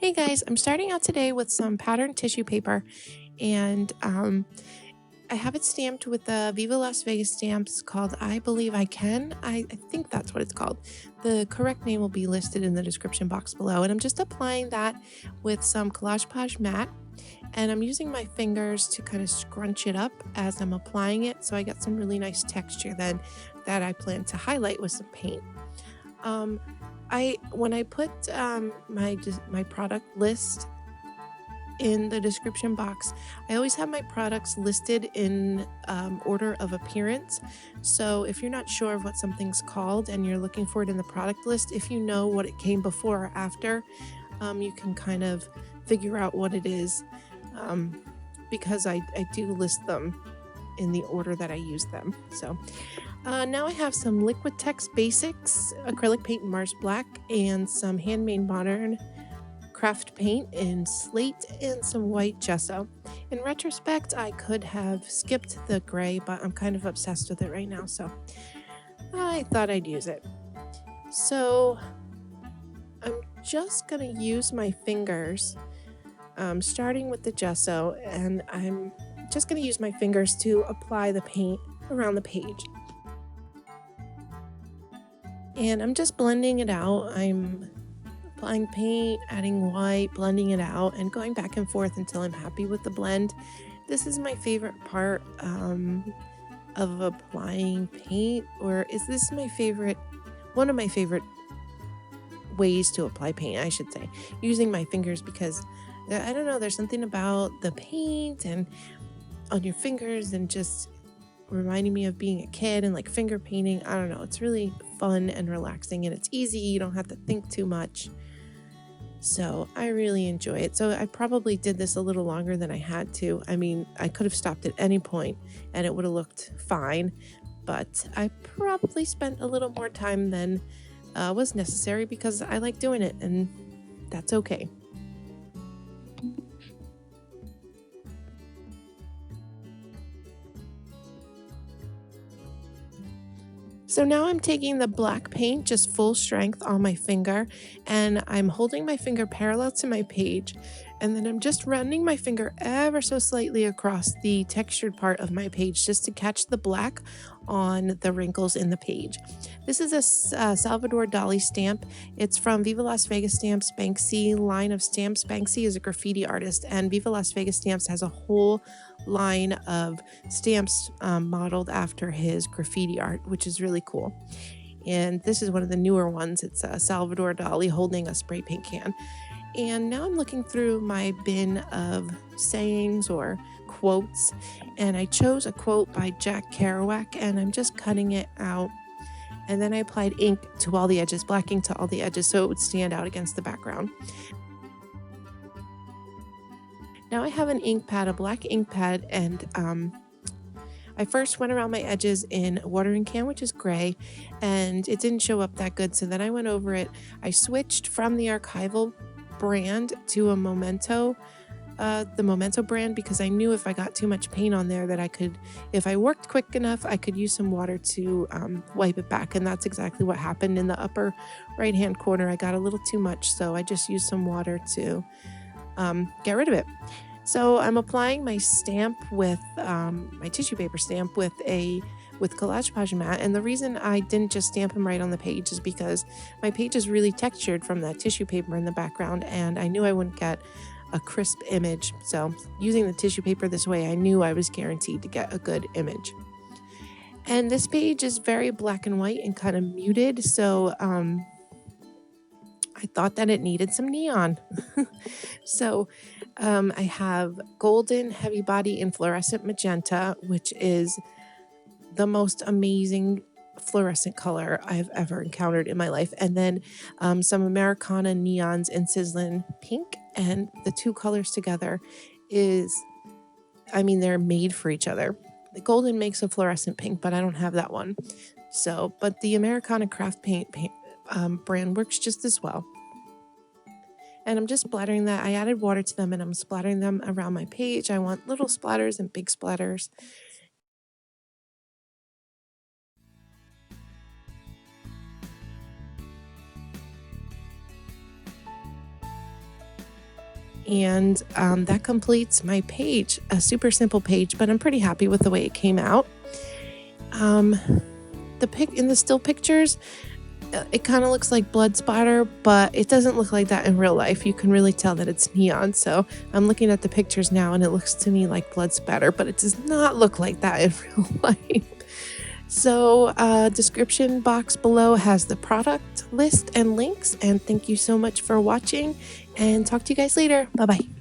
Hey guys, I'm starting out today with some patterned tissue paper and I have it stamped with the Viva Las Vegas stamps called I Believe I Can. I think that's what it's called. The correct name will be listed in the description box below. And I'm just applying that with some Collage Page matte and I'm using my fingers to kind of scrunch it up as I'm applying it. So I get some really nice texture then that I plan to highlight with some paint. Um, when I put my product list in the description box, I always have my products listed in order of appearance. So if you're not sure of what something's called and you're looking for it in the product list, if you know what it came before or after, you can kind of figure out what it is, because I do list them in the order that I use them. So now I have some Liquitex Basics acrylic paint in Mars Black and some HandMade Modern craft paint in Slate and some white gesso. In retrospect, I could have skipped the gray, but I'm kind of obsessed with it right now, so I thought I'd use it. So I'm just gonna use my fingers, starting with the gesso, and I'm just gonna use my fingers to apply the paint around the page. And I'm just blending it out. I'm applying paint, adding white, blending it out, and going back and forth until I'm happy with the blend. This is my favorite part of applying paint, or is this my favorite, one of my favorite ways to apply paint, I should say, using my fingers, because I don't know, there's something about the paint and on your fingers and just reminding me of being a kid and like finger painting. I don't know, it's really fun and relaxing and it's easy. You don't have to think too much. So I really enjoy it. So I probably did this a little longer than I had to. I mean, I could have stopped at any point and it would have looked fine, but I probably spent a little more time than was necessary because I like doing it and that's okay. So now I'm taking the black paint just full strength on my finger and I'm holding my finger parallel to my page, and then I'm just running my finger ever so slightly across the textured part of my page just to catch the black on the wrinkles in the page. This is a Salvador Dali stamp. It's from Viva Las Vegas Stamps Banksy line of stamps. Banksy is a graffiti artist and Viva Las Vegas Stamps has a whole line of stamps modeled after his graffiti art, which is really cool. And this is one of the newer ones. It's Salvador Dali holding a spray paint can. And now I'm looking through my bin of sayings or quotes, and I chose a quote by Jack Kerouac, and I'm just cutting it out. And then I applied ink to all the edges, black ink to all the edges, so it would stand out against the background. Now I have an ink pad, a black ink pad, and I first went around my edges in a watering can, which is gray, and it didn't show up that good. So then I went over it. I switched from the archival brand to a Memento, the Memento brand, because I knew if I got too much paint on there that I could, if I worked quick enough, I could use some water to wipe it back. And that's exactly what happened in the upper right-hand corner. I got a little too much, so I just used some water to get rid of it. So I'm applying my stamp with my tissue paper stamp with Collage Page matte, and the reason I didn't just stamp them right on the page is because my page is really textured from that tissue paper in the background, and I knew I wouldn't get a crisp image. So using the tissue paper this way, I knew I was guaranteed to get a good image. And this page is very black and white and kind of muted, so I thought that it needed some neon. So I have golden heavy body and fluorescent magenta, which is the most amazing fluorescent color I've ever encountered in my life. And then some Americana neons and sizzling pink. And the two colors together is, I mean, they're made for each other. The golden makes a fluorescent pink, but I don't have that one. So, but the Americana craft paint brand works just as well. And I'm just splattering that. I added water to them and I'm splattering them around my page. I want little splatters and big splatters. And that completes my page, a super simple page, but I'm pretty happy with the way it came out. In the still pictures, it kind of looks like blood splatter, but it doesn't look like that in real life. You can really tell that it's neon. So I'm looking at the pictures now and it looks to me like blood spatter, but it does not look like that in real life. So description box below has the product list and links. And thank you so much for watching, and talk to you guys later. Bye-bye.